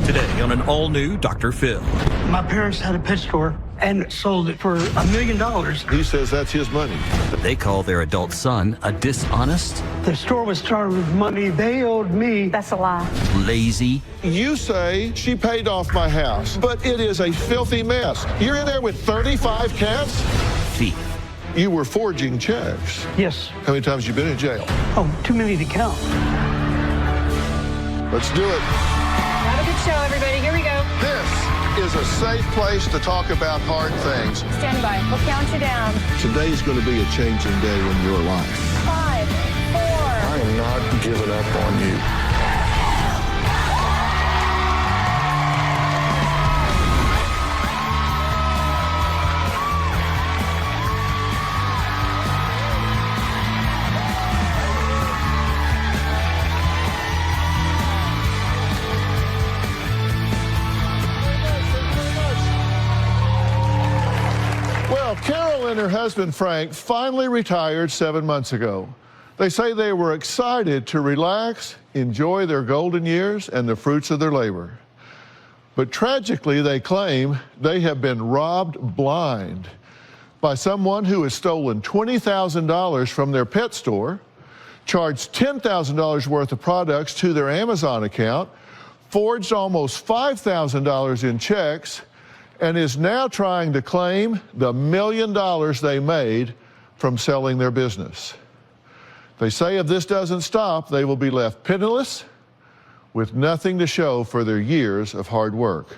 Today on an all-new Dr. Phil. My parents had a pet store and sold it for $1 million. He says that's his money. But they call their adult son a dishonest, The store was started with money they owed me. That's a lie. lazy, You say she paid off my house, but it is a filthy mess. You're in there with 35 cats? thief. You were forging checks. Yes. How many times you been in jail? Oh, too many to count. Let's do it. Have a good show, everybody. Here we go. This is a safe place to talk about hard things. Stand by. We'll count you down. Today's going to be a changing day in your life. 5, 4. I am not giving up on you. Well, Carol and her husband Frank finally retired 7 months ago. They say they were excited to relax, enjoy their golden years and the fruits of their labor. But tragically, they claim they have been robbed blind by someone who has stolen $20,000 from their pet store, charged $10,000 worth of products to their Amazon account, forged almost $5,000 in checks, and is now trying to claim the $1 million they made from selling their business. They say if this doesn't stop, they will be left penniless with nothing to show for their years of hard work.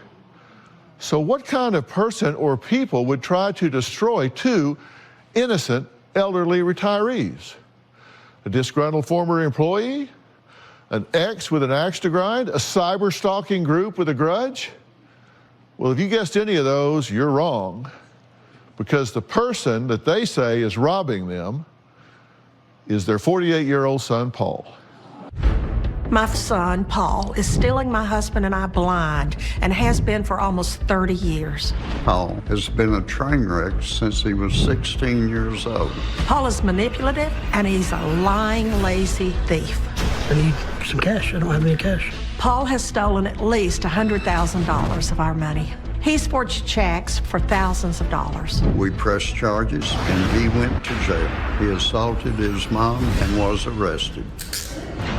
So what kind of person or people would try to destroy two innocent elderly retirees? A disgruntled former employee? An ex with an axe to grind? A cyber stalking group with a grudge? Well, if you guessed any of those, you're wrong, because the person that they say is robbing them is their 48-year-old son, Paul. My son, Paul, is stealing my husband and I blind and has been for almost 30 years. Paul has been a train wreck since he was 16 years old. Paul is manipulative and he's a lying, lazy thief. I need some cash. I don't have any cash. Paul has stolen at least $100,000 of our money. He's forged checks for thousands of dollars. We pressed charges and he went to jail. He assaulted his mom and was arrested.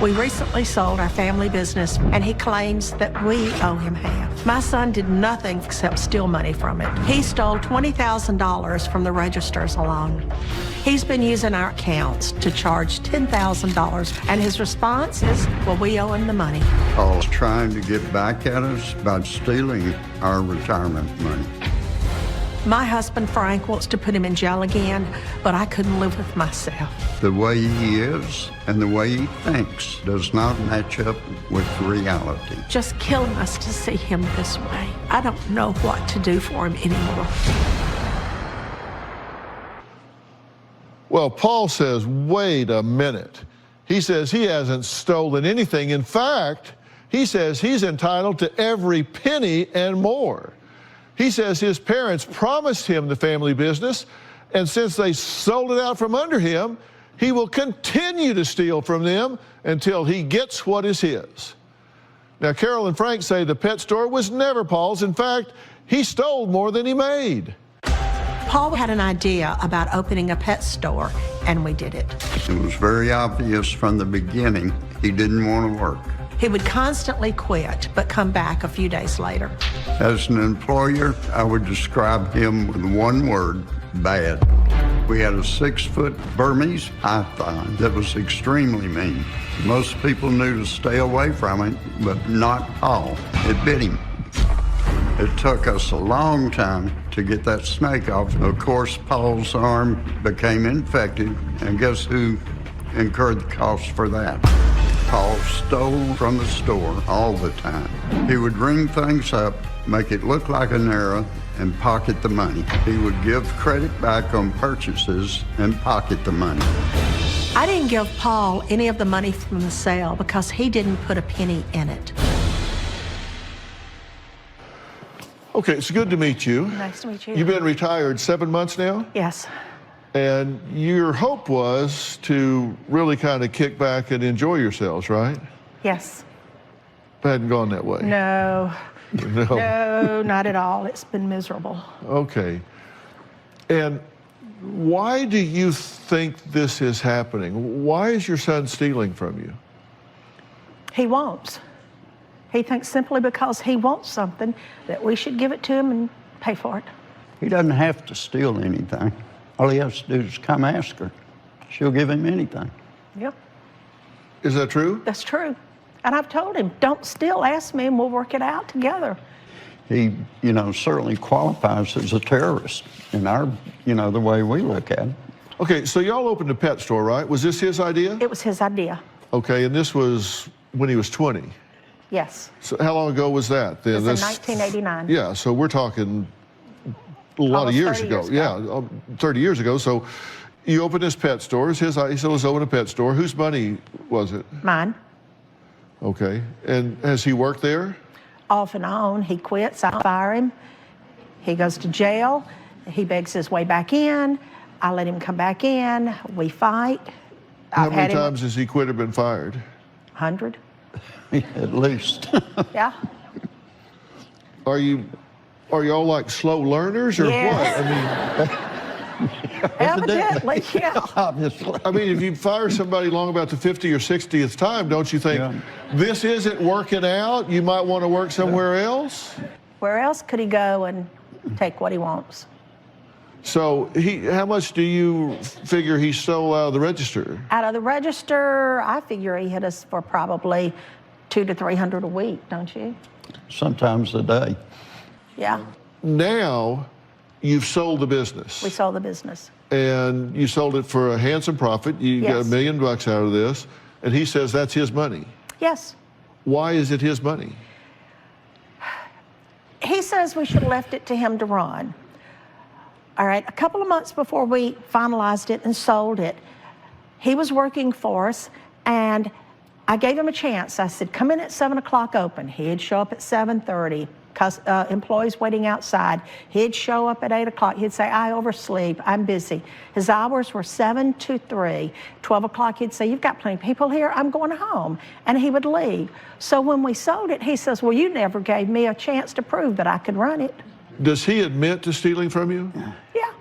We recently sold our family business and he claims that we owe him half. My son did nothing except steal money from it. He stole $20,000 from the registers alone. He's been using our accounts to charge $10,000 and his response is, well, we owe him the money. Paul's trying to get back at us by stealing our retirement money. My husband, Frank, wants to put him in jail again, but I couldn't live with myself. The way he is and the way he thinks does not match up with reality. Just killing us to see him this way. I don't know what to do for him anymore. Well, Paul says, wait a minute. He says he hasn't stolen anything. In fact, he says he's entitled to every penny and more. He says his parents promised him the family business, and since they sold it out from under him, he will continue to steal from them until he gets what is his. Now, Carol and Frank say the pet store was never Paul's. In fact, he stole more than he made. Paul had an idea about opening a pet store, and we did it. It was very obvious from the beginning he didn't want to work. He would constantly quit, but come back a few days later. As an employer, I would describe him with one word: bad. We had a 6-foot Burmese python that was extremely mean. Most people knew to stay away from it, but not Paul. It bit him. It took us a long time to get that snake off. Of course, Paul's arm became infected, and guess who incurred the cost for that? Paul stole from the store all the time. He would ring things up, make it look like an error, and pocket the money. He would give credit back on purchases and pocket the money. I didn't give Paul any of the money from the sale because he didn't put a penny in it. Okay, it's good to meet you. Nice to meet you. You've been retired 7 months now? Yes. And your hope was to really kind of kick back and enjoy yourselves, right? Yes. hadn't gone that way. No, No. no, not at all. It's been miserable. Okay. And why do you think this is happening? Why is your son stealing from you? He wants. He thinks simply because he wants something that we should give it to him and pay for it. He doesn't have to steal anything. All he has to do is come ask her. She'll give him anything. Yep, Is that true? that's true. And I've told him, don't steal, ask me and we'll work it out together. He, certainly qualifies as a terrorist in our, the way we look at it. Okay, so y'all opened a pet store, right? Was this his idea? It was his idea, Okay, and this was when he was 20. yes. So how long ago was that? It was in 1989. Yeah, so we're talking a lot of Almost years 30 ago. years ago. Yeah, 30 years ago. So you opened this pet store. He said, let's open a pet store. Whose money was it? Mine. Okay, and has he worked there? Off and on. He quits, I fire him. He goes to jail. He begs his way back in. I let him come back in. We fight. How I've many had him times has he quit or been fired? 100. At least. Yeah. Are y'all like slow learners or Yes. what? I mean, Evidently, yeah. Obviously. I mean, if you fire somebody long about the 50th or 60th time, don't you think, Yeah. this isn't working out, you might want to work somewhere else? Where else could he go and take what he wants? So how much do you figure he stole out of the register? Out of the register, I figure he hit us for probably $200 to $300 a week, don't you? Sometimes a day. Yeah. Now you've sold the business. We sold the business. And you sold it for a handsome profit. You got Yes. $1 million out of this. And he says that's his money. Yes. Why is it his money? He says we should have left it to him to run. All right, a couple of months before we finalized it and sold it, he was working for us, and I gave him a chance. I said, come in at 7 o'clock open. He'd show up at 7:30. Employees waiting outside. He'd show up at 8 o'clock. He'd say, I oversleep, I'm busy. His hours were 7 to 3. 12 o'clock, he'd say, you've got plenty of people here, I'm going home. And he would leave. So when we sold it, he says, well, you never gave me a chance to prove that I could run it. Does he admit to stealing from you? Yeah.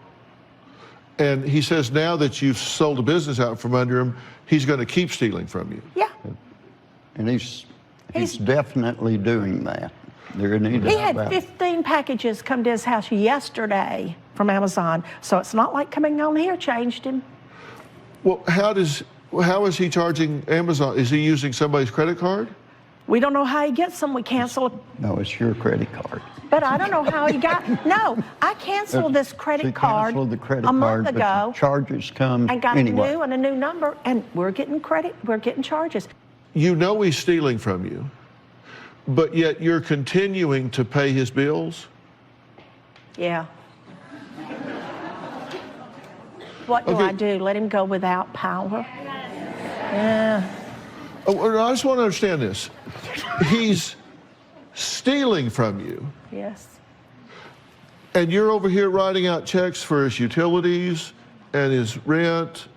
And he says now that you've sold the business out from under him, he's going to keep stealing from you. Yeah. And he's definitely doing that. There need to He be had about it. 15 packages come to his house yesterday from Amazon. So it's not like coming on here changed him. Well, how is he charging Amazon? Is he using somebody's credit card? We don't know how he gets them. We cancel it. No, it's your credit card. But I don't know how he got. No, I canceled this She credit card canceled the credit a month card, ago but the charges come and got anyway. a new number, and we're getting credit. We're getting charges. You know he's stealing from you, but yet you're continuing to pay his bills? Yeah. What do Okay. I do? Let him go without power? Yeah. Oh, I just want to understand this. He's stealing from you, Yes. and you're over here writing out checks for his utilities and his rent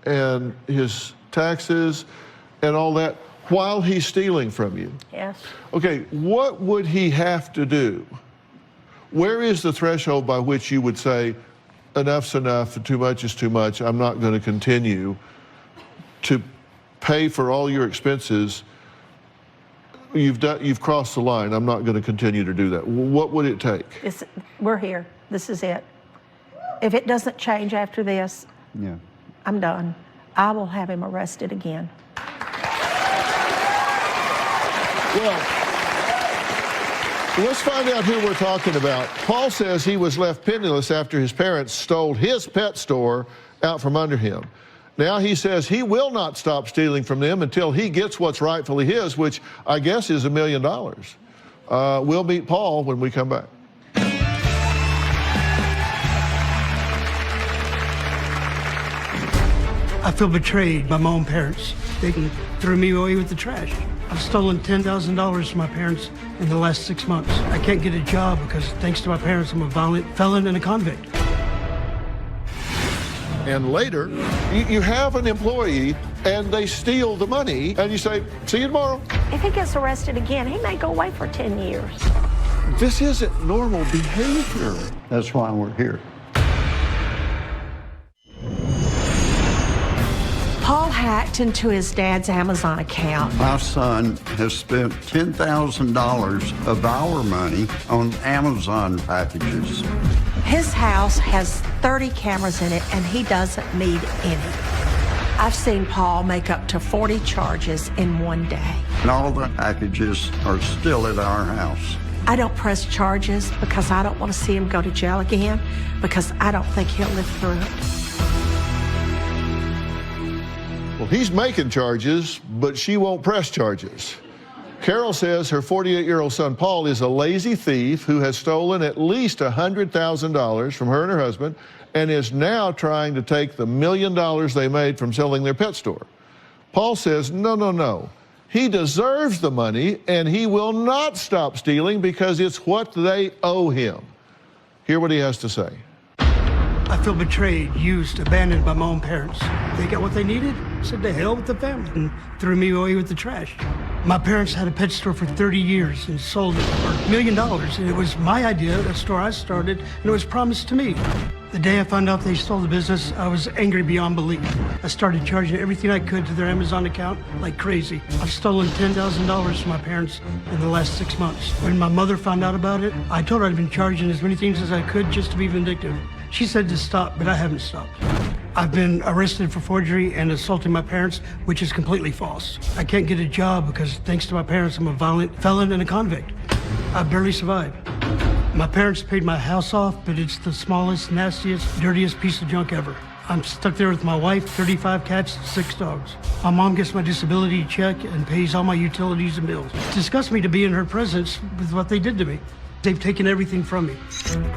and his taxes and all that while he's stealing from you. Yes. Okay, what would he have to do? Where is the threshold by which you would say, enough's enough, too much is too much, I'm not going to continue to pay for all your expenses? You've crossed the line, I'm not going to continue to do that. What would it take? We're here. This is it. If it doesn't change after this, Yeah. I'm done. I will have him arrested again. Well, let's find out who we're talking about. Paul says he was left penniless after his parents stole his pet store out from under him. Now he says he will not stop stealing from them until he gets what's rightfully his, which I guess is $1 million. We'll meet Paul when we come back. I feel betrayed by my own parents. They threw me away with the trash. I've stolen $10,000 from my parents in the last 6 months. I can't get a job because, thanks to my parents, I'm a violent felon and a convict. And later, you have an employee and they steal the money and you say, see you tomorrow. If he gets arrested again, he may go away for 10 years. This isn't normal behavior. That's why we're here. Paul hacked into his dad's Amazon account. My son has spent $10,000 of our money on Amazon packages. His house has 30 cameras in it, and he doesn't need any. I've seen Paul make up to 40 charges in one day. And all the packages are still at our house. I don't press charges because I don't want to see him go to jail again, because I don't think he'll live through it. Well, he's making charges, but she won't press charges. Carol says her 48-year-old son, Paul, is a lazy thief who has stolen at least $100,000 from her and her husband and is now trying to take the $1 million they made from selling their pet store. Paul says, no. He deserves the money and he will not stop stealing because it's what they owe him. Hear what he has to say. I feel betrayed, used, abandoned by my own parents. They got what they needed, said to hell with the family, and threw me away with the trash. My parents had a pet store for 30 years and sold it for $1 million, and it was my idea, a store I started, and it was promised to me. The day I found out they stole the business, I was angry beyond belief. I started charging everything I could to their Amazon account like crazy. I've stolen $10,000 from my parents in the last 6 months. When my mother found out about it, I told her I'd been charging as many things as I could just to be vindictive. She said to stop, but I haven't stopped. I've been arrested for forgery and assaulting my parents, which is completely false. I can't get a job because, thanks to my parents, I'm a violent felon and a convict. I barely survived. My parents paid my house off, but it's the smallest, nastiest, dirtiest piece of junk ever. I'm stuck there with my wife, 35 cats, 6 dogs. My mom gets my disability check and pays all my utilities and bills. It disgusts me to be in her presence with what they did to me. They've taken everything from me.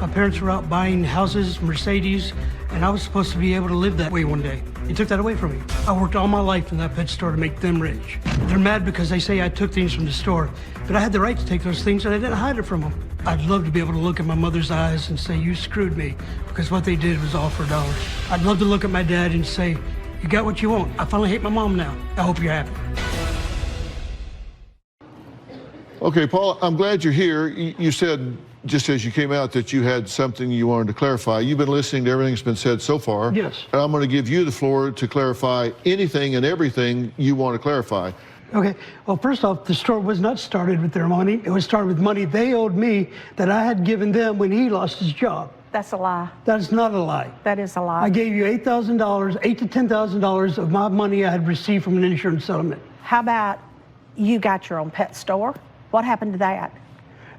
My parents were out buying houses, Mercedes, and I was supposed to be able to live that way one day. They took that away from me. I worked all my life in that pet store to make them rich. They're mad because they say I took things from the store, but I had the right to take those things and I didn't hide it from them. I'd love to be able to look at my mother's eyes and say, you screwed me, because what they did was all for a dollar. I'd love to look at my dad and say, you got what you want. I finally hate my mom now. I hope you're happy. Okay, Paul, I'm glad you're here. You said, just as you came out, that you had something you wanted to clarify. You've been listening to everything that's been said so far. Yes. And I'm going to give you the floor to clarify anything and everything you want to clarify. Okay, well, first off, the store was not started with their money. It was started with money they owed me that I had given them when he lost his job. That's a lie. That's not a lie. That is a lie. I gave you $8,000, $8,000 to $10,000 of my money I had received from an insurance settlement. How about you got your own pet store? What happened to that?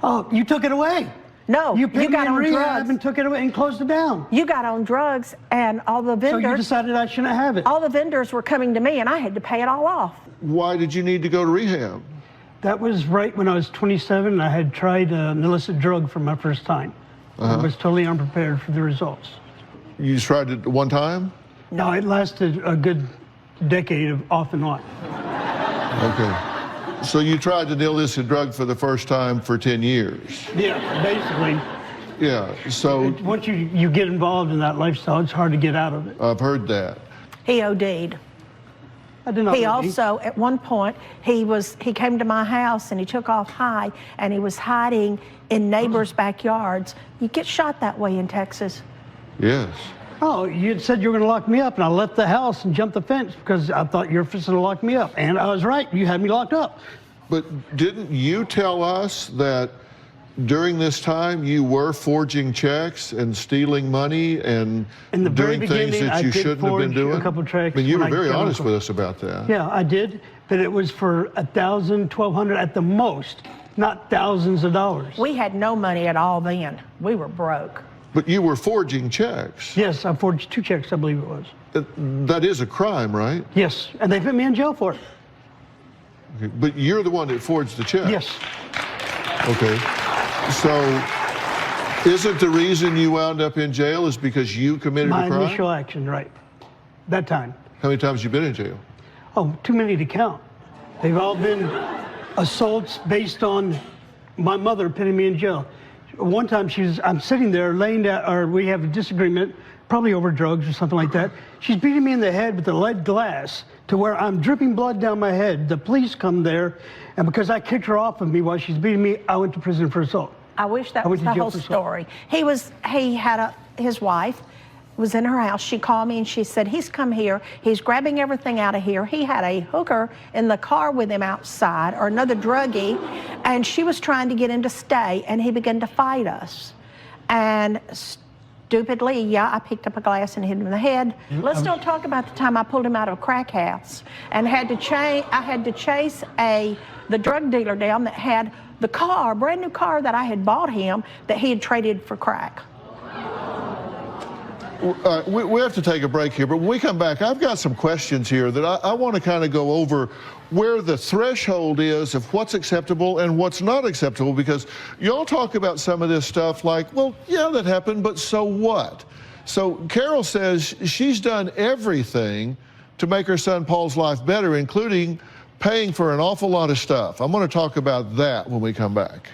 Oh, you took it away. No, You put you got me in on rehab drugs. and took it away and closed it down. You got on drugs, and all the So vendors. you decided I shouldn't have it. All the vendors were coming to me, and I had to pay it all off. Why did you need to go to rehab? That was right when I was 27 and I had tried an illicit drug for my first time. I was totally unprepared for the results. You just tried it one time? No, it lasted a good decade of off and on. Okay. So you tried the illicit drug for the first time for 10 years? Yeah, basically. Yeah, so Once you get involved in that lifestyle, it's hard to get out of it. I've heard that. He OD'd. I did not. He also, at one point, he came to my house and he took off high and he was hiding in neighbors' backyards. You get shot that way in Texas. Yes. Oh, you had said you were going to lock me up, and I left the house and jumped the fence because I thought you were fixing to lock me up. And I was right. You had me locked up. But didn't you tell us that during this time you were forging checks and stealing money and In the very doing things beginning, that I you did shouldn't have been forge doing? a couple checks I mean, you when were I very got honest on- with us about that. Yeah, I did, but it was for $1,000, $1,200 at the most, not thousands of dollars. We had no money at all then. We were broke. But you were forging checks. Yes, I forged 2 checks, I believe it was. That is a crime, right? Yes, and they put me in jail for it. Okay. But you're the one that forged the check. Yes. Okay. So isn't the reason you wound up in jail is because you committed My a crime? initial action, right. That time. How many times have you been in jail? Oh, too many to count. They've all been assaults based on my mother putting me in jail. One time I'm sitting there laying down, or we have a disagreement probably over drugs or something like that. She's beating me in the head with a lead glass to where I'm dripping blood down my head. The police come there, and because I kicked her off of me while she's beating me, I went to prison for assault. I wish that I was went to the jail whole for assault. story. His wife was in her house. She called me and she said, he's come here, he's grabbing everything out of here. He had a hooker in the car with him outside, or another druggie, and she was trying to get him to stay, and he began to fight us. And stupidly, yeah, I picked up a glass and hit him in the head. Let's don't talk about the time I pulled him out of a crack house and I had to chase the drug dealer down that had the car, brand new car that I had bought him that he had traded for crack. We have to take a break here, but when we come back, I've got some questions here that I want to kind of go over where the threshold is of what's acceptable and what's not acceptable, because y'all talk about some of this stuff like, well, yeah, that happened, but so what? So Carol says she's done everything to make her son Paul's life better, including paying for an awful lot of stuff. I'm going to talk about that when we come back.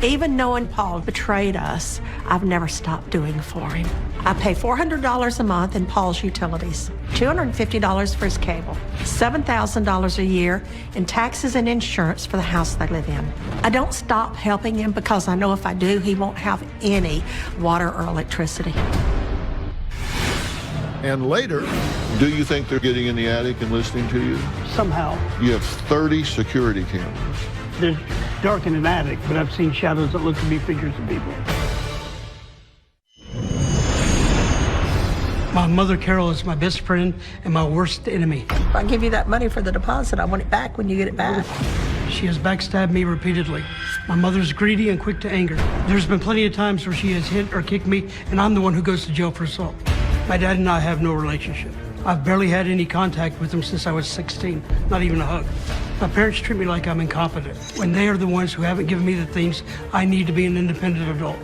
Even knowing Paul betrayed us, I've never stopped doing for him. I pay $400 a month in Paul's utilities, $250 for his cable, $7,000 a year in taxes and insurance for the house they live in. I don't stop helping him because I know if I do, he won't have any water or electricity. And later, do you think they're getting in the attic and listening to you? Somehow. You have 30 security cameras. They're dark in an attic, but I've seen shadows that look to be figures of people. My mother, Carol, is my best friend and my worst enemy. If I give you that money for the deposit, I want it back when you get it back. She has backstabbed me repeatedly. My mother's greedy and quick to anger. There's been plenty of times where she has hit or kicked me, and I'm the one who goes to jail for assault. My dad and I have no relationship. I've barely had any contact with them since I was 16, not even a hug. My parents treat me like I'm incompetent, when they are the ones who haven't given me the things I need to be an independent adult.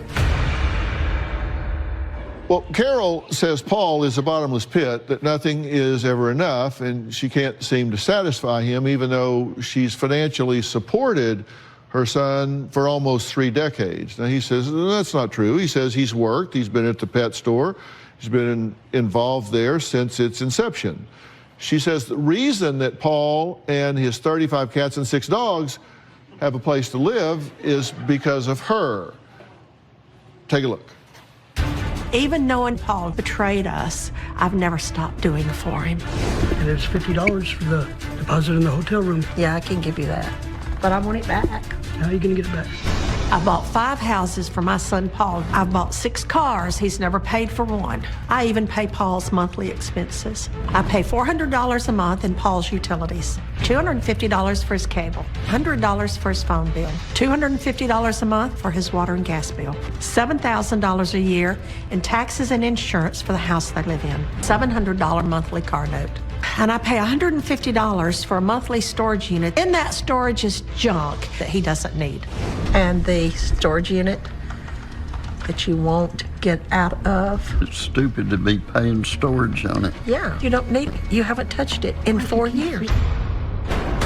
Well, Carol says Paul is a bottomless pit, that nothing is ever enough, and she can't seem to satisfy him, even though she's financially supported her son for almost 3 decades. Now, he says that's not true. He says he's worked, he's been at the pet store, he's been involved there since its inception. She says the reason that Paul and his 35 cats and 6 dogs have a place to live is because of her. Take a look. Even knowing Paul betrayed us, I've never stopped doing for him. And there's $50 for the deposit in the hotel room. Yeah, I can give you that, but I want it back. How are you gonna get it back? I bought 5 houses for my son Paul. I've bought 6 cars. He's never paid for one. I even pay Paul's monthly expenses. I pay $400 a month in Paul's utilities, $250 for his cable, $100 for his phone bill, $250 a month for his water and gas bill, $7,000 a year in taxes and insurance for the house they live in, $700 monthly car note. And I pay $150 for a monthly storage unit. In that storage is junk that he doesn't need. And the storage unit that you won't get out of. It's stupid to be paying storage on it. Yeah, you don't need it. You haven't touched it in 4 years.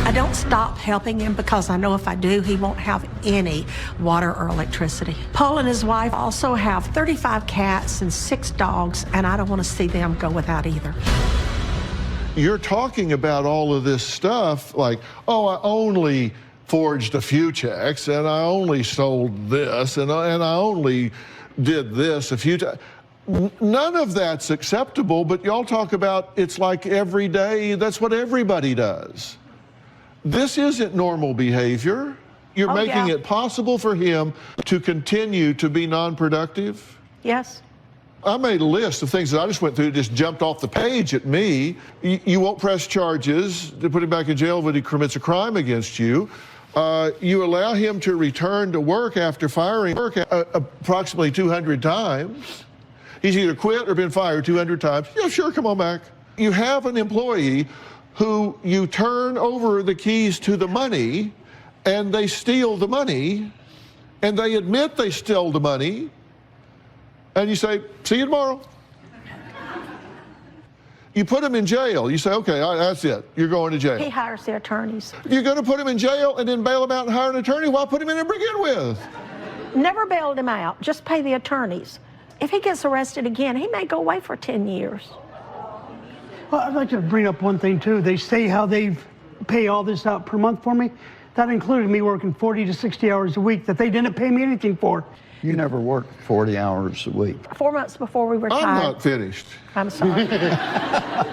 I don't stop helping him because I know if I do, he won't have any water or electricity. Paul and his wife also have 35 cats and 6 dogs, and I don't want to see them go without either. You're talking about all of this stuff like, oh, I only forged a few checks, and I only sold this, and I only did this a few times. None of that's acceptable, but y'all talk about it's like every day, that's what everybody does. This isn't normal behavior. You're making it possible for him to continue to be non-productive. Yes. I made a list of things that I just went through, that just jumped off the page at me. You won't press charges to put him back in jail when he commits a crime against you. You allow him to return to work after firing approximately 200 times. He's either quit or been fired 200 times. Yeah, sure, come on back. You have an employee who you turn over the keys to the money, and they steal the money, and they admit they stole the money, and you say, see you tomorrow. You put him in jail. You say, okay, all right, that's it. You're going to He jail. hires the attorneys. If you're going to put him in jail and then bail him out and hire an attorney, why put him in to begin with? Never bailed him out. Just pay the attorneys. If he gets arrested again, he may go away for 10 years. Well, I'd like to bring up one thing, too. They say how they pay all this out per month for me. That included me working 40 to 60 hours a week that they didn't pay me anything for. You never worked 40 hours a week. 4 months before we retired. I'm not finished. I'm sorry.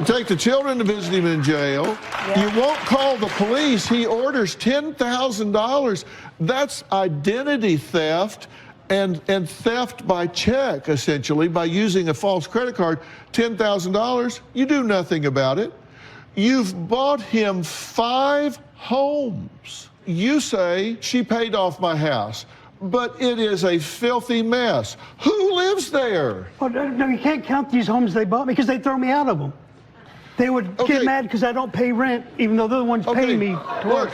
Take the children to visit him in jail. Yeah. You won't call the police. He orders $10,000. That's identity theft and theft by check, essentially, by using a false credit card. $10,000. You do nothing about it. You've bought him 5 homes. You say, she paid off my house. But it is a filthy mess. Who lives there? Oh, no, you can't count these homes they bought me because they throw me out of them. They would Okay. get mad because I don't pay rent, even though they're the ones paying me to Look, work.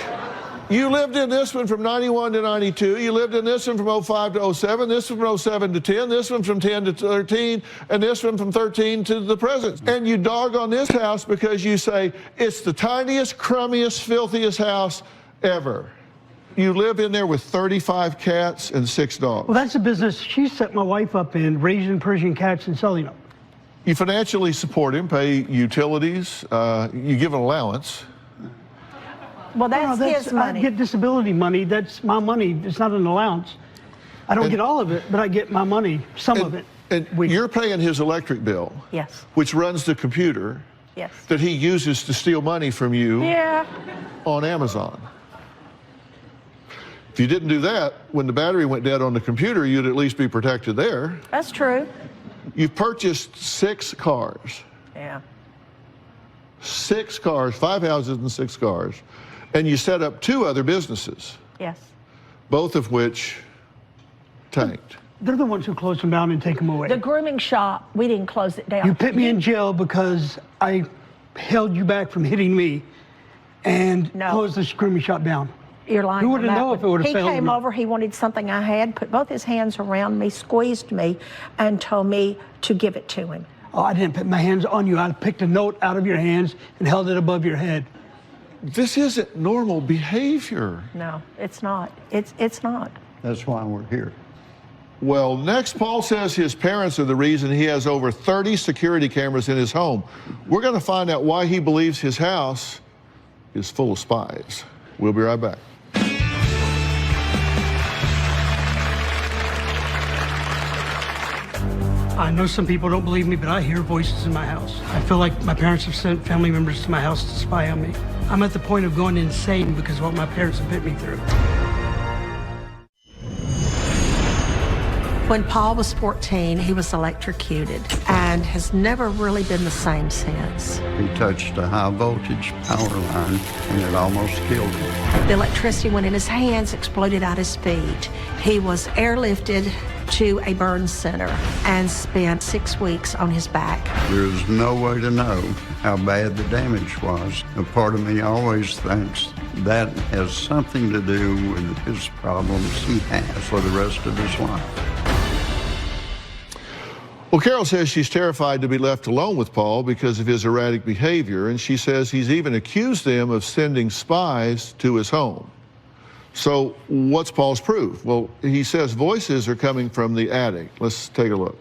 you lived in this one from 91 to 92. You lived in this one from 05 to 07. This one from 07 to 10. This one from 10 to 13. And this one from 13 to the present. And you dog on this house because you say, it's the tiniest, crummiest, filthiest house ever. You live in there with 35 cats and 6 dogs. Well, that's a business she set my wife up in, raising Persian cats and selling them. You financially support him, pay utilities, you give an allowance. Well, that's his money. I get disability money. That's my money. It's not an allowance. I don't get all of it, but I get my money, some of it. And you're paying his electric bill, Yes. which runs the computer Yes. that he uses to steal money from you Yeah. on Amazon. If you didn't do that, when the battery went dead on the computer, you'd at least be protected there. That's true. You've purchased 6 cars. Yeah. 6 cars, 5 houses and 6 cars. And you set up 2 other businesses, Yes. both of which tanked. They're the ones who close them down and take them away. The grooming shop, we didn't close it down. You put me in jail because I held you back from hitting me and No. closed the grooming shop down. You're lying. Who on would've that known one. if it would've He failed came me? over, he wanted something I had, put both his hands around me, squeezed me, and told me to give it to him. Oh, I didn't put my hands on you. I picked a note out of your hands and held it above your head. This isn't normal behavior. No, it's not. It's not. That's why we're here. Well, next, Paul says his parents are the reason he has over 30 security cameras in his home. We're going to find out why he believes his house is full of spies. We'll be right back. I know some people don't believe me, but I hear voices in my house. I feel like my parents have sent family members to my house to spy on me. I'm at the point of going insane because of what my parents have put me through. When Paul was 14, he was electrocuted and has never really been the same since. He touched a high voltage power line and it almost killed him. The electricity went in his hands, exploded at his feet. He was airlifted to a burn center and spent 6 weeks on his back. There's no way to know how bad the damage was. A part of me always thinks that has something to do with his problems he has for the rest of his life. Well, Carol says she's terrified to be left alone with Paul because of his erratic behavior, and she says he's even accused them of sending spies to his home. So what's Paul's proof? Well, he says voices are coming from the attic. Let's take a look.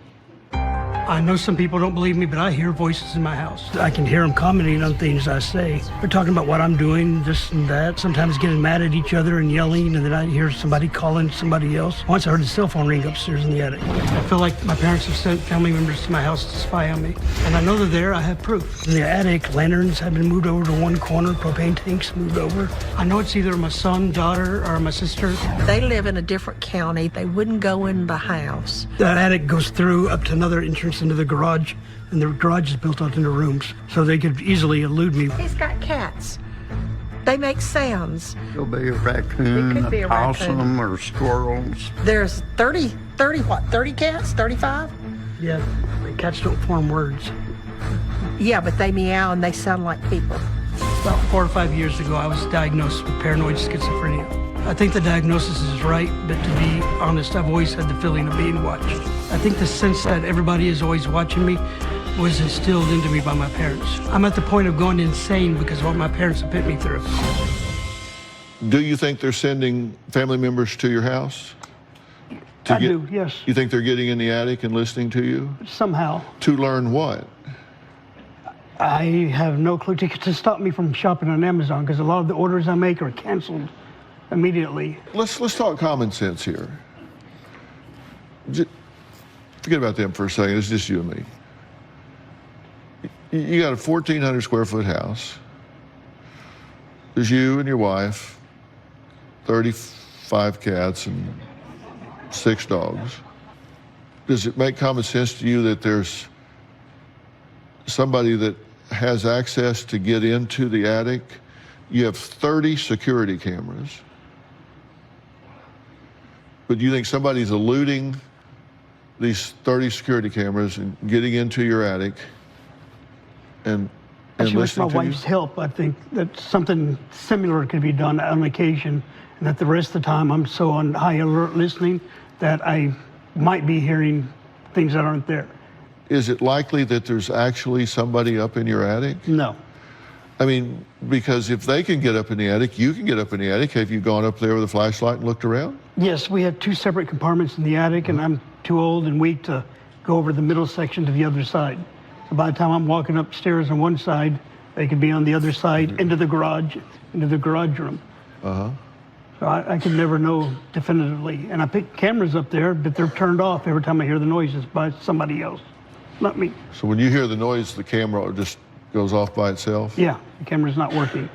I know some people don't believe me, but I hear voices in my house. I can hear them commenting on things I say. They're talking about what I'm doing, this and that, sometimes getting mad at each other and yelling, and then I hear somebody calling somebody else. Once I heard a cell phone ring upstairs in the attic. I feel like my parents have sent family members to my house to spy on me. And I know they're there, I have proof. In the attic, lanterns have been moved over to one corner, propane tanks moved over. I know it's either my son, daughter, or my sister. They live in a different county. They wouldn't go in the house. That attic goes through up to another entrance into the garage, and the garage is built out into rooms, so they could easily elude me. He's got cats. They make sounds. It'll be a raccoon, It could be a possum, or squirrels. There's 30 cats? 35? Yeah, the cats don't form words. Yeah, but they meow and they sound like people. About 4 or 5 years ago, I was diagnosed with paranoid schizophrenia. I think the diagnosis is right, but to be honest, I've always had the feeling of being watched. I think the sense that everybody is always watching me was instilled into me by my parents. I'm at the point of going insane because of what my parents have put me through. Do you think they're sending family members to your house? I do, yes. You think they're getting in the attic and listening to you? Somehow. To learn what? I have no clue to stop me from shopping on Amazon because a lot of the orders I make are canceled immediately. Let's talk common sense here. Forget about them for a second. It's just you and me. You got a 1,400 square foot house. There's you and your wife, 35 cats and 6 dogs. Does it make common sense to you that there's somebody that has access to get into the attic? You have 30 security cameras. But do you think somebody's eluding these 30 security cameras and getting into your attic and Actually, with my listening to you? wife's help, I think that something similar could be done on occasion, and that the rest of the time I'm so on high alert listening that I might be hearing things that aren't there. Is it likely that there's actually somebody up in your attic? No. I mean, because if they can get up in the attic, you can get up in the attic. Have you gone up there with a flashlight and looked around? Yes, we have 2 separate compartments in the attic, and I'm too old and weak to go over the middle section to the other side. So by the time I'm walking upstairs on one side, they could be on the other side into the garage room. Uh-huh. So I could never know definitively. And I pick cameras up there, but they're turned off every time I hear the noises by somebody else, not me. So when you hear the noise, the camera just goes off by itself? Yeah, the camera's not working.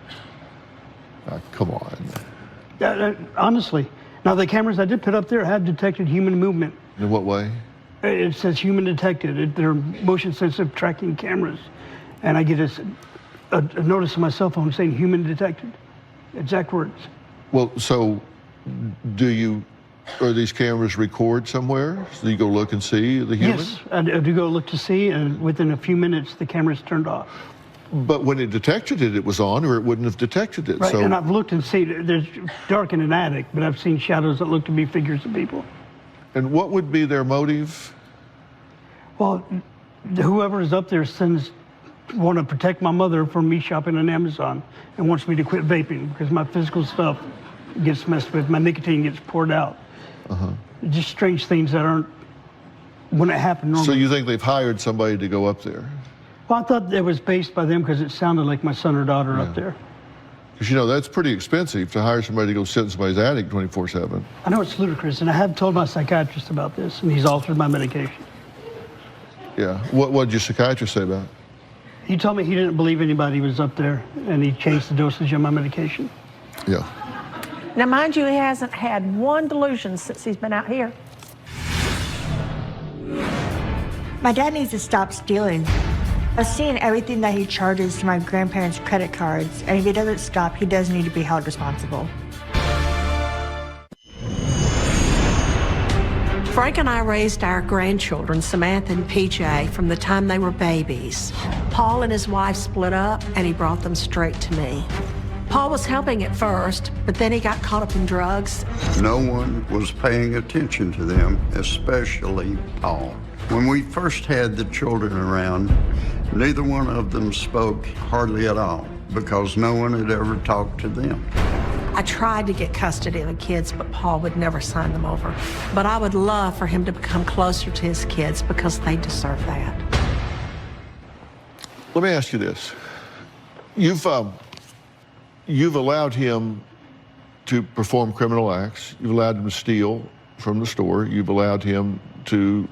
Come on. Honestly. Now, the cameras I did put up there have detected human movement. In what way? It says human detected. They're motion-sensitive tracking cameras. And I get a notice on my cell phone saying human detected. Exact words. Well, so are these cameras record somewhere? So you go look and see the human? Yes, I do go look to see, and within a few minutes, the camera's turned off. But when it detected it, it was on, or it wouldn't have detected it. Right, So, and I've looked and seen, there's dark in an attic, but I've seen shadows that look to be figures of people. and what would be their motive? Well, whoever is up there want to protect my mother from me shopping on Amazon and wants me to quit vaping because my physical stuff gets messed with, my nicotine gets poured out. Just strange things that wouldn't happen normally. So you think they've hired somebody to go up there? Well, I thought it was based by them because it sounded like my son or daughter up there. Because, that's pretty expensive to hire somebody to go sit in somebody's attic 24/7. I know it's ludicrous, and I have told my psychiatrist about this, and he's altered my medication. Yeah. What did your psychiatrist say about it? He told me he didn't believe anybody was up there, and he changed the dosage of my medication. Yeah. Now, mind you, he hasn't had one delusion since he's been out here. My dad needs to stop stealing. I've seen everything that he charges to my grandparents' credit cards, and if he doesn't stop, he does need to be held responsible. Frank and I raised our grandchildren, Samantha and PJ, from the time they were babies. Paul and his wife split up, and he brought them straight to me. Paul was helping at first, but then he got caught up in drugs. No one was paying attention to them, especially Paul. When we first had the children around, neither one of them spoke hardly at all because no one had ever talked to them. I tried to get custody of the kids, but Paul would never sign them over. But I would love for him to become closer to his kids because they deserve that. Let me ask you this. You've allowed him to perform criminal acts. You've allowed him to steal from the store. You've allowed him to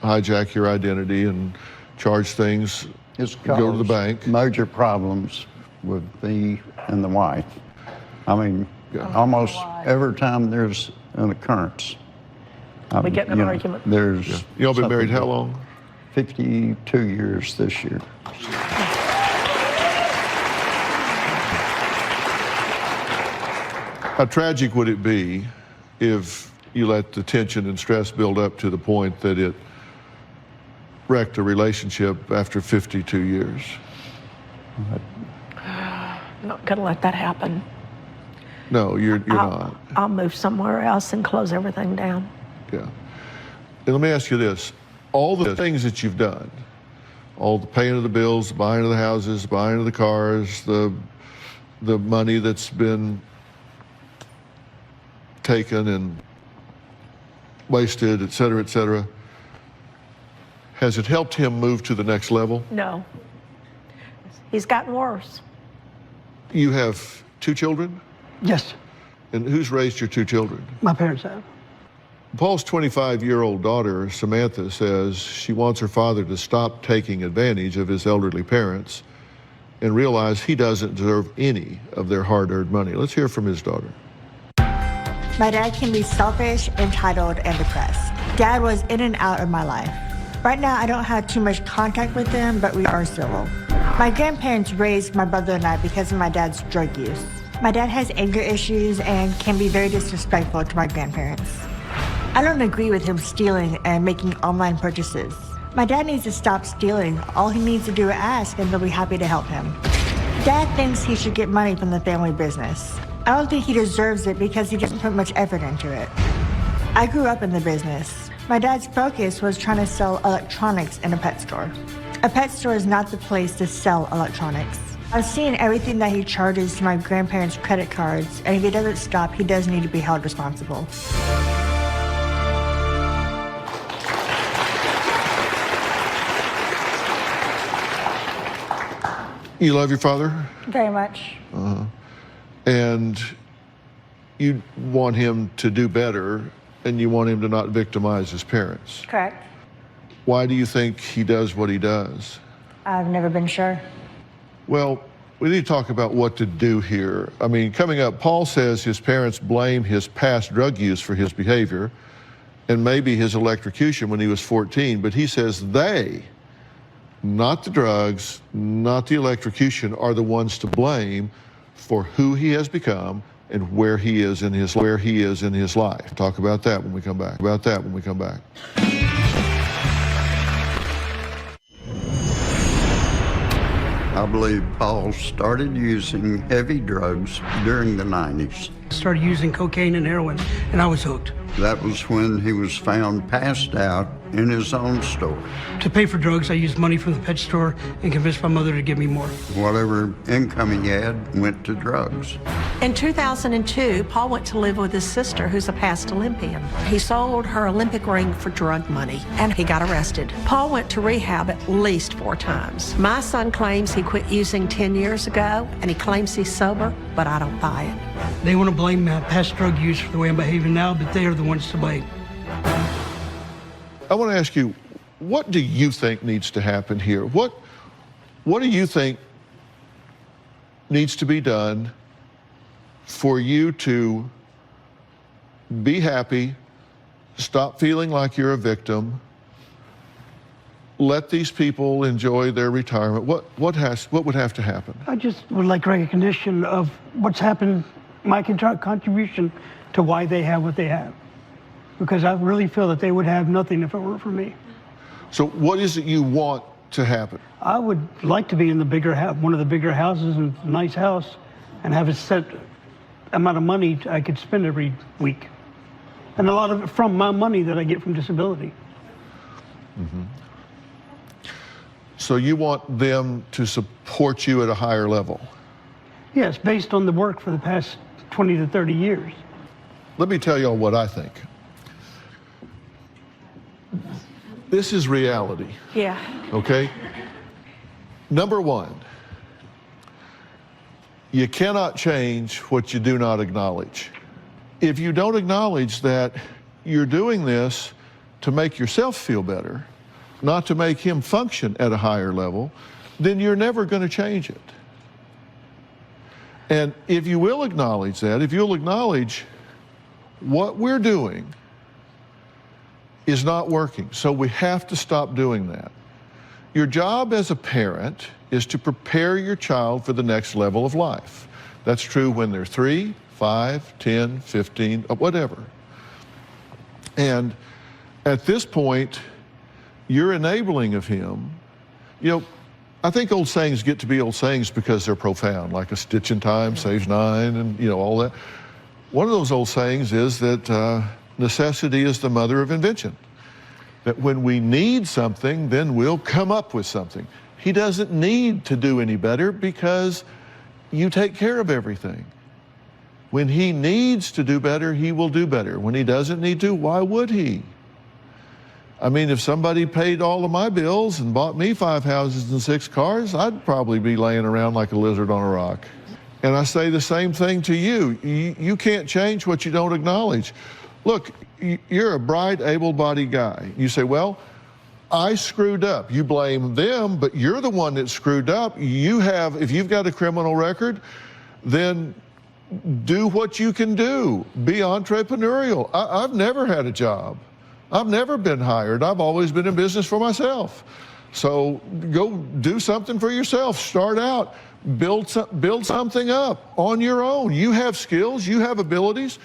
hijack your identity and charge things, It's go to the bank. Major problems with me and the wife. I mean, almost every time there's an occurrence, We get in an argument. There's Y'all been married something. how long? 52 years this year. How tragic would it be if you let the tension and stress build up to the point that it wrecked a relationship after 52 years? I'm not going to let that happen. No, you're not. I'll move somewhere else and close everything down. Yeah. And let me ask you this. All the things that you've done, all the paying of the bills, buying of the houses, buying of the cars, the money that's been taken and wasted, et cetera, et cetera. Has it helped him move to the next level? No. He's gotten worse. You have 2 children? Yes, And who's raised your 2 children? my parents have. Paul's 25-year-old daughter, Samantha, says she wants her father to stop taking advantage of his elderly parents and realize he doesn't deserve any of their hard-earned money. Let's hear from his daughter. My dad can be selfish, entitled, and depressed. Dad was in and out of my life. Right now, I don't have too much contact with them, but we are civil. My grandparents raised my brother and I because of my dad's drug use. My dad has anger issues and can be very disrespectful to my grandparents. I don't agree with him stealing and making online purchases. My dad needs to stop stealing. All he needs to do is ask, and they'll be happy to help him. Dad thinks he should get money from the family business. I don't think he deserves it because he doesn't put much effort into it. I grew up in the business. My dad's focus was trying to sell electronics in a pet store. A pet store is not the place to sell electronics. I've seen everything that he charges to my grandparents' credit cards, and if he doesn't stop, he does need to be held responsible. You love your father? Very much. And you want him to do better, and you want him to not victimize his parents. Correct. Why do you think he does what he does? I've never been sure. Well, we need to talk about what to do here. I mean, coming up, Paul says his parents blame his past drug use for his behavior and maybe his electrocution when he was 14, but he says they, not the drugs, not the electrocution, are the ones to blame for who he has become and where he is in his life. Talk about that when we come back. I believe Paul started using heavy drugs during the 90s. Started using cocaine and heroin, and I was hooked. That was when he was found passed out in his own store. To pay for drugs, I used money from the pet store and convinced my mother to give me more. Whatever income he had went to drugs. In 2002, Paul went to live with his sister, who's a past Olympian. He sold her Olympic ring for drug money, and he got arrested. Paul went to rehab at least 4 times. My son claims he quit using 10 years ago, and he claims he's sober, but I don't buy it. They want to blame my past drug use for the way I'm behaving now, but they are the ones to blame. I want to ask you, what do you think needs to happen here? What do you think needs to be done for you to be happy, stop feeling like you're a victim, let these people enjoy their retirement? What would have to happen? I just would like recognition of what's happened, my contribution to why they have what they have. Because I really feel that they would have nothing if it weren't for me. So what is it you want to happen? I would like to be in the one of the bigger houses and a nice house and have a set amount of money I could spend every week. And a lot of it from my money that I get from disability. Mm-hmm. So you want them to support you at a higher level? Yes, based on the work for the past 20 to 30 years. Let me tell y'all what I think. This is reality. Yeah. Okay? Number one, you cannot change what you do not acknowledge. If you don't acknowledge that you're doing this to make yourself feel better, not to make him function at a higher level, then you're never going to change it. And if you will acknowledge that, if you'll acknowledge what we're doing is not working, so we have to stop doing that. Your job as a parent is to prepare your child for the next level of life. That's true when they're 3, 5, 10, 15, whatever. And at this point, you're enabling of him. You know, I think old sayings get to be old sayings because they're profound, like a stitch in time saves 9 and, you know, all that. One of those old sayings is that necessity is the mother of invention. that when we need something, then we'll come up with something. He doesn't need to do any better because you take care of everything. When he needs to do better, he will do better. When he doesn't need to, why would he? I mean, if somebody paid all of my bills and bought me 5 houses and 6 cars, I'd probably be laying around like a lizard on a rock. And I say the same thing to you. You can't change what you don't acknowledge. Look, you're a bright, able-bodied guy. You say, well, I screwed up. You blame them, but you're the one that screwed up. If you've got a criminal record, then do what you can do. Be entrepreneurial. I've never had a job. I've never been hired. I've always been in business for myself. So go do something for yourself. Start out. Build something up on your own. You have skills. You have abilities.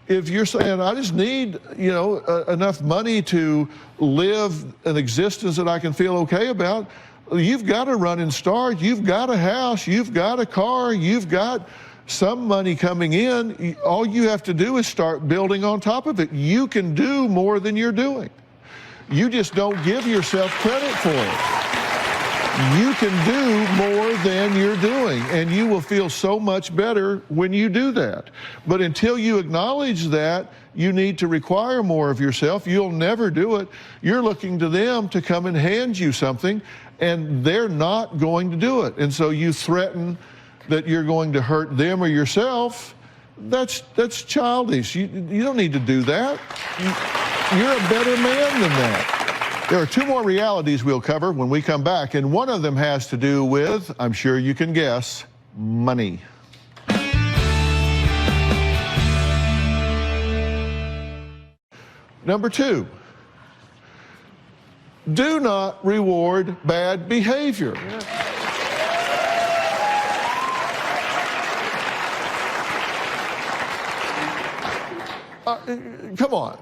If you're saying, I just need, enough money to live an existence that I can feel okay about, you've got to run and start. You've got a house. You've got a car. You've got some money coming in. All you have to do is start building on top of it. You can do more than you're doing. You just don't give yourself credit for it. You can do more than you're doing, and you will feel so much better when you do that. But until you acknowledge that you need to require more of yourself, you'll never do it. You're looking to them to come and hand you something, and they're not going to do it. And so you threaten that you're going to hurt them or yourself. That's childish. You don't need to do that. You're a better man than that. There are 2 more realities we'll cover when we come back, and one of them has to do with, I'm sure you can guess, money. Number 2, do not reward bad behavior. Come on.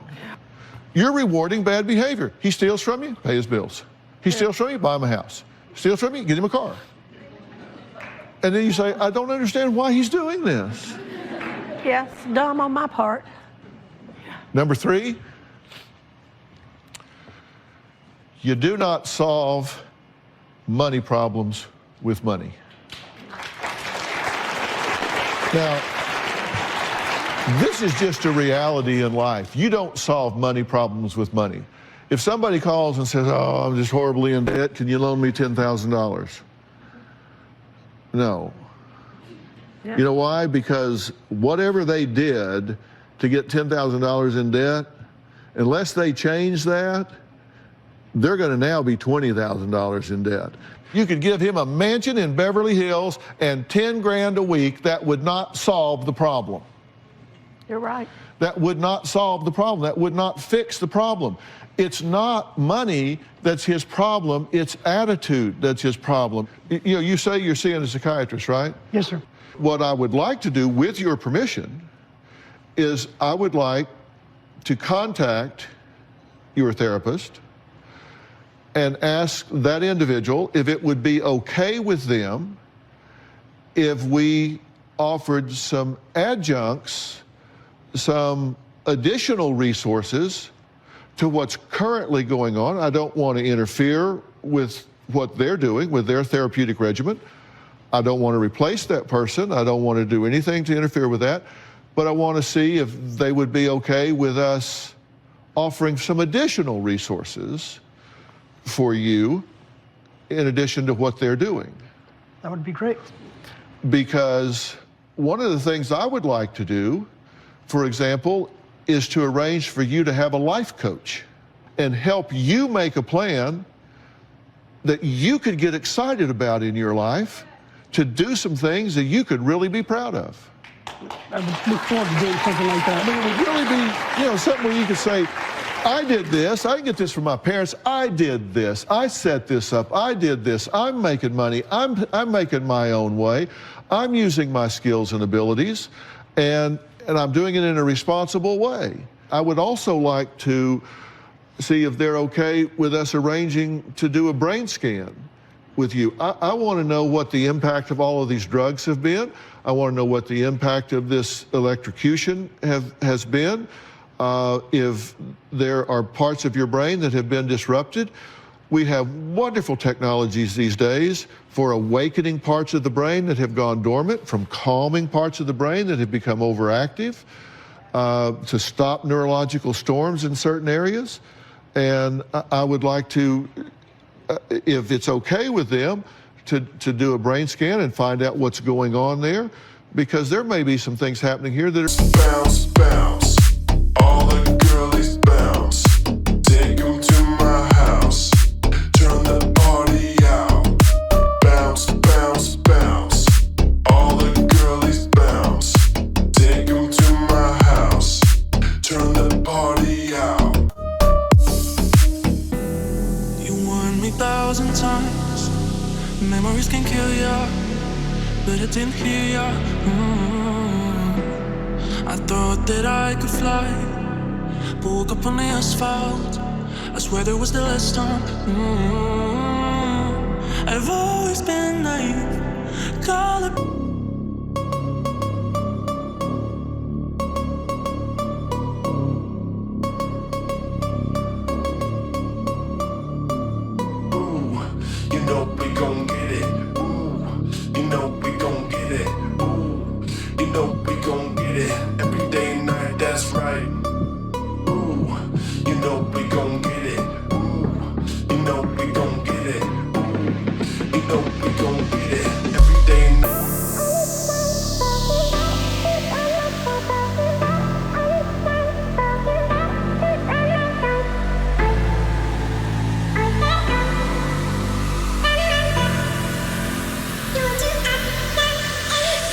You're rewarding bad behavior. He steals from you, pay his bills. He steals from you, buy him a house. Steals from you, get him a car. And then you say, I don't understand why he's doing this. Yes, dumb on my part. Number 3, you do not solve money problems with money. Now, this is just a reality in life. You don't solve money problems with money. If somebody calls and says, oh, I'm just horribly in debt, can you loan me $10,000? No. Yeah. You know why? Because whatever they did to get $10,000 in debt, unless they change that, they're going to now be $20,000 in debt. You could give him a mansion in Beverly Hills and 10 grand a week. That would not solve the problem. You're right. That would not solve the problem. That would not fix the problem. It's not money that's his problem. It's attitude that's his problem. You say you're seeing a psychiatrist, right? Yes, sir. What I would like to do, with your permission, is I would like to contact your therapist and ask that individual if it would be okay with them if we offered some adjuncts, some additional resources to what's currently going on. I don't want to interfere with what they're doing, with their therapeutic regimen. I don't want to replace that person. I don't want to do anything to interfere with that. But I want to see if they would be okay with us offering some additional resources for you in addition to what they're doing. That would be great. Because one of the things I would like to do, for example, is to arrange for you to have a life coach and help you make a plan that you could get excited about in your life to do some things that you could really be proud of. I would look forward to doing something like that. I mean, it would really be, something where you could say, I did this, I didn't get this from my parents, I did this, I set this up, I did this, I'm making money, I'm making my own way, I'm using my skills and abilities, and I'm doing it in a responsible way. I would also like to see if they're okay with us arranging to do a brain scan with you. I want to know what the impact of all of these drugs have been. I want to know what the impact of this electrocution has been. if there are parts of your brain that have been disrupted. We have wonderful technologies these days for awakening parts of the brain that have gone dormant, from calming parts of the brain that have become overactive, to stop neurological storms in certain areas. And I would like to, if it's okay with them, to do a brain scan and find out what's going on there, because there may be some things happening here that are... Bounce, bounce, all the girlies bounce. Take 'em to my house, turn the party out. Bounce, bounce, bounce, all the girlies bounce. Take 'em to my house, turn the party out. You warned me 1,000 times, memories can kill ya, but I didn't hear ya. I thought that I could fly, but woke up on the asphalt. I swear there was the last time. I've always been naive, call it. You know we gon' get it. Ooh, you know we gon' get it. Ooh, you know we gon' get it. Every day and night, that's right. Ooh, you know we gon' get it. Ooh, you know we gon' get it. Ooh, you know we gon' get it. Every day and night.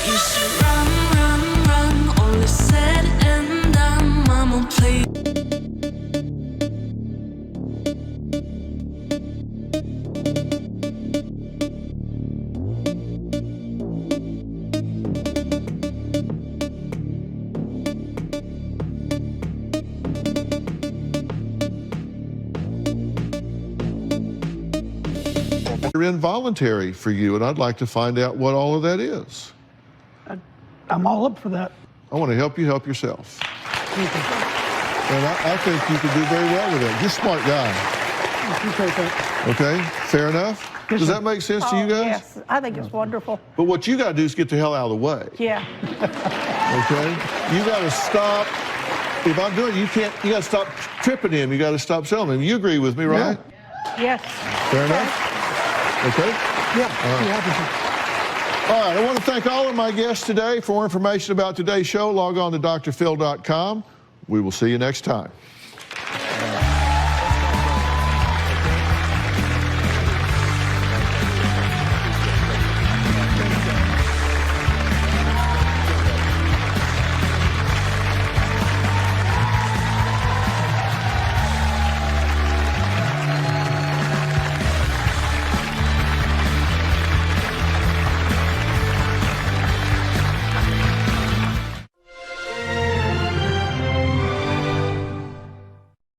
Used to run, run, run, all is said and done. I'm on play. They're involuntary for you, and I'd like to find out what all of that is. I'm all up for that. I want to help you help yourself. And I think you could do very well with that. You're a smart guy. Appreciate that. Okay, fair enough? Yes, Does sir. that make sense to you guys? Yes, I think it's wonderful. But what you got to do is get the hell out of the way, Yeah. okay? You got to stop. If I'm doing it, you got to stop tripping him. You got to stop selling him. You agree with me, right? Yes. Fair enough? Okay? Yeah, be happy to. All right, I want to thank all of my guests today. For more information about today's show, log on to drphil.com. We will see you next time.